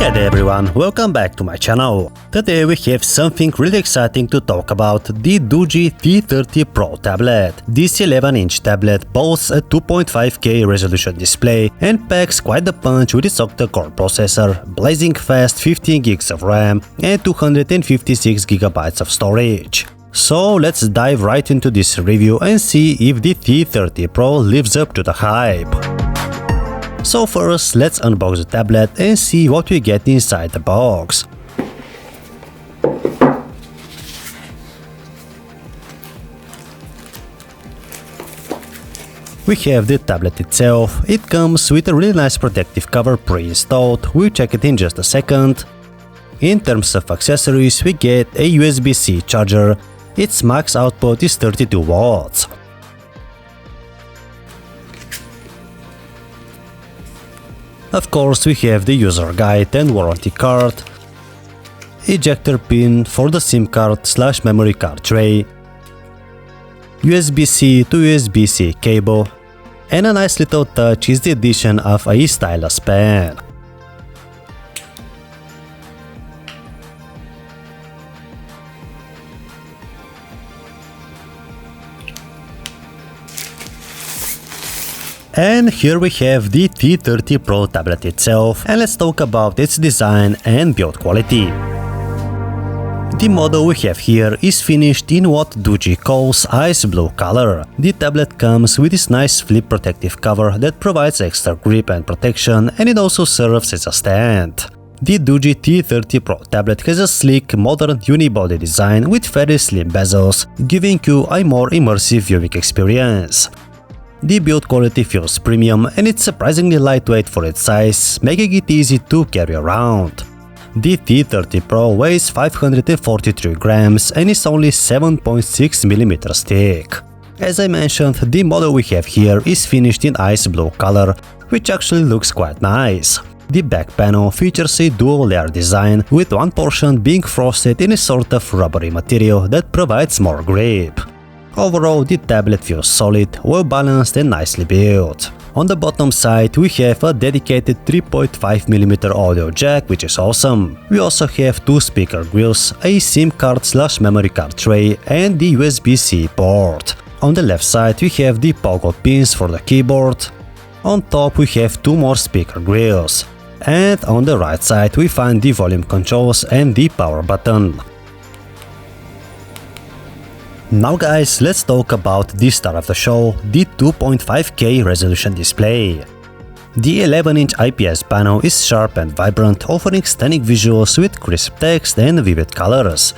Hey there everyone, welcome back to my channel. Today we have something really exciting to talk about, the Doogee T30 Pro tablet. This 11-inch tablet boasts a 2.5K resolution display and packs quite the punch with its octa-core processor, blazing fast 15GB of RAM and 256GB of storage. So let's dive right into this review and see if the T30 Pro lives up to the hype. So first, let's unbox the tablet and see what we get inside the box. We have the tablet itself. It comes with a really nice protective cover pre-installed, we'll check it in just a second. In terms of accessories, we get a USB-C charger. Its max output is 32 watts. Of course, we have the user guide and warranty card, ejector pin for the SIM card/memory card tray, USB-C to USB-C cable, and a nice little touch is the addition of a Stylus pen. And here we have the T30 Pro tablet itself, and let's talk about its design and build quality. The model we have here is finished in what Doogee calls ice blue color. The tablet comes with this nice flip protective cover that provides extra grip and protection, and it also serves as a stand. The Doogee T30 Pro tablet has a sleek, modern unibody design with very slim bezels, giving you a more immersive viewing experience. The build quality feels premium and it's surprisingly lightweight for its size, making it easy to carry around. The T30 Pro weighs 543 grams and is only 7.6mm thick. As I mentioned, the model we have here is finished in ice blue color, which actually looks quite nice. The back panel features a dual layer design, with one portion being frosted in a sort of rubbery material that provides more grip. Overall, the tablet feels solid, well balanced and nicely built. On the bottom side, we have a dedicated 3.5mm audio jack, which is awesome. We also have two speaker grills, a SIM card/memory card tray, and the USB-C port. On the left side, we have the pogo pins for the keyboard. On top, we have two more speaker grills. And on the right side, we find the volume controls and the power button. Now guys, let's talk about the star of the show, the 2.5K resolution display. The 11-inch IPS panel is sharp and vibrant, offering stunning visuals with crisp text and vivid colors.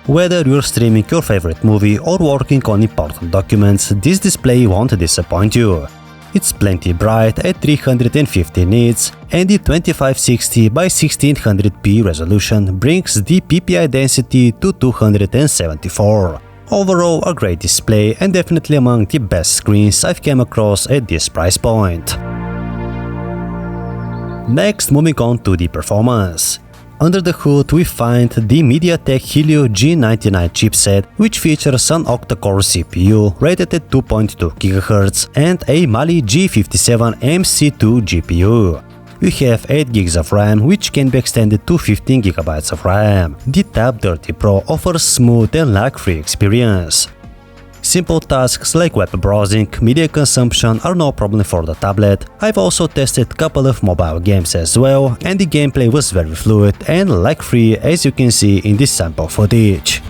Whether you're streaming your favorite movie or working on important documents, this display won't disappoint you. It's plenty bright at 350 nits, and the 2560 by 1600p resolution brings the PPI density to 274. Overall, a great display and definitely among the best screens I've come across at this price point. Next, moving on to the performance. Under the hood, we find the MediaTek Helio G99 chipset, which features an octa-core CPU rated at 2.2 GHz and a Mali G57 MC2 GPU. We have 8GB of RAM, which can be extended to 15GB of RAM. The Tab 30 Pro offers smooth and lag-free experience. Simple tasks like web browsing, media consumption are no problem for the tablet. I've also tested a couple of mobile games as well, and the gameplay was very fluid and lag-free, as you can see in this sample footage.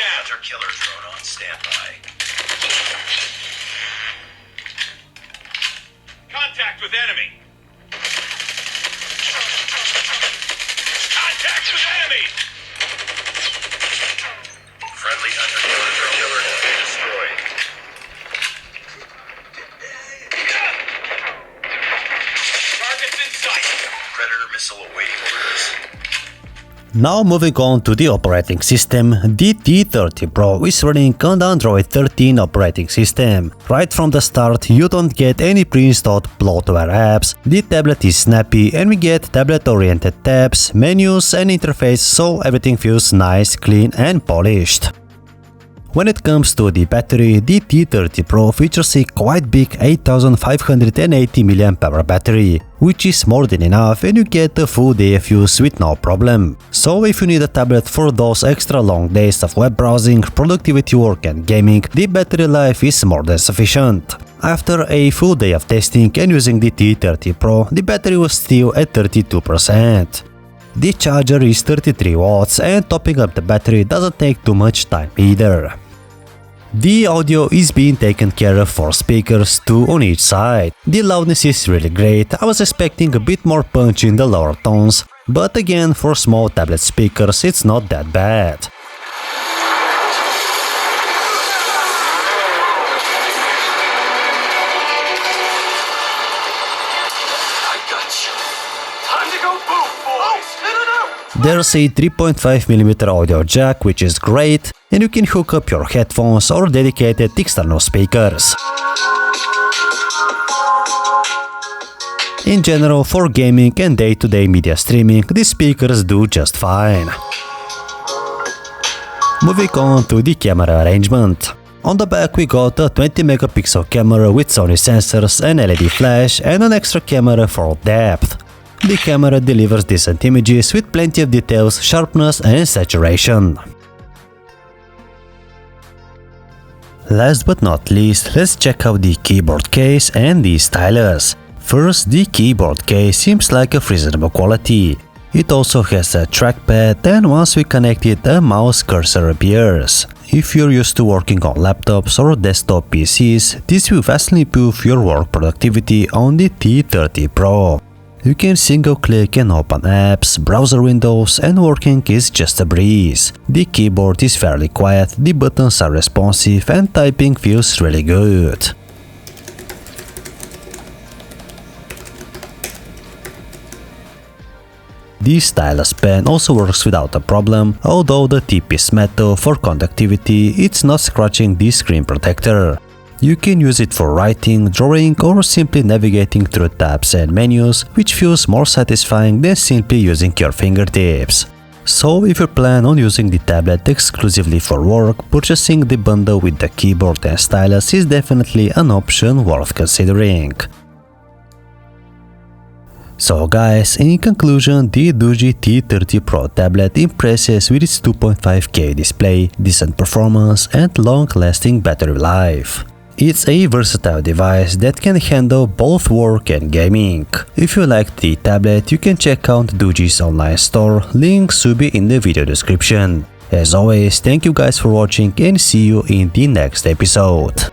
down. Hunter-killer drone on standby. Contact with enemy. Contact with enemy. Friendly hunter-killer has been destroyed. Targets in sight. Predator missile awaiting orders. Now moving on to the operating system, the T30 Pro is running on the Android 13 operating system. Right from the start you don't get any pre-installed bloatware apps, the tablet is snappy and we get tablet-oriented tabs, menus and interface, so everything feels nice, clean and polished. When it comes to the battery, the T30 Pro features a quite big 8580 mAh battery, which is more than enough and you get a full day of use with no problem. So if you need a tablet for those extra long days of web browsing, productivity work and gaming, the battery life is more than sufficient. After a full day of testing and using the T30 Pro, the battery was still at 32%. The charger is 33 watts and topping up the battery doesn't take too much time either. The audio is being taken care of for speakers, 2 on each side. The loudness is really great, I was expecting a bit more punch in the lower tones, but again for small tablet speakers it's not that bad. There's a 3.5mm audio jack, which is great, and you can hook up your headphones or dedicated external speakers. In general, for gaming and day-to-day media streaming, these speakers do just fine. Moving on to the camera arrangement. On the back we got a 20MP camera with Sony sensors, an LED flash and an extra camera for depth. The camera delivers decent images with plenty of details, sharpness and saturation. Last but not least, let's check out the keyboard case and the stylus. First, the keyboard case seems like of reasonable quality. It also has a trackpad and once we connect it, a mouse cursor appears. If you're used to working on laptops or desktop PCs, this will vastly improve your work productivity on the T30 Pro. You can single click and open apps, browser windows, and working is just a breeze. The keyboard is fairly quiet, the buttons are responsive and typing feels really good. The stylus pen also works without a problem, although the tip is metal for conductivity, it's not scratching the screen protector. You can use it for writing, drawing or simply navigating through tabs and menus, which feels more satisfying than simply using your fingertips. So if you plan on using the tablet exclusively for work, purchasing the bundle with the keyboard and stylus is definitely an option worth considering. So guys, in conclusion, the Doogee T30 Pro tablet impresses with its 2.5K display, decent performance and long-lasting battery life. It's a versatile device that can handle both work and gaming. If you liked the tablet, you can check out Doogee's online store, links will be in the video description. As always, thank you guys for watching and see you in the next episode.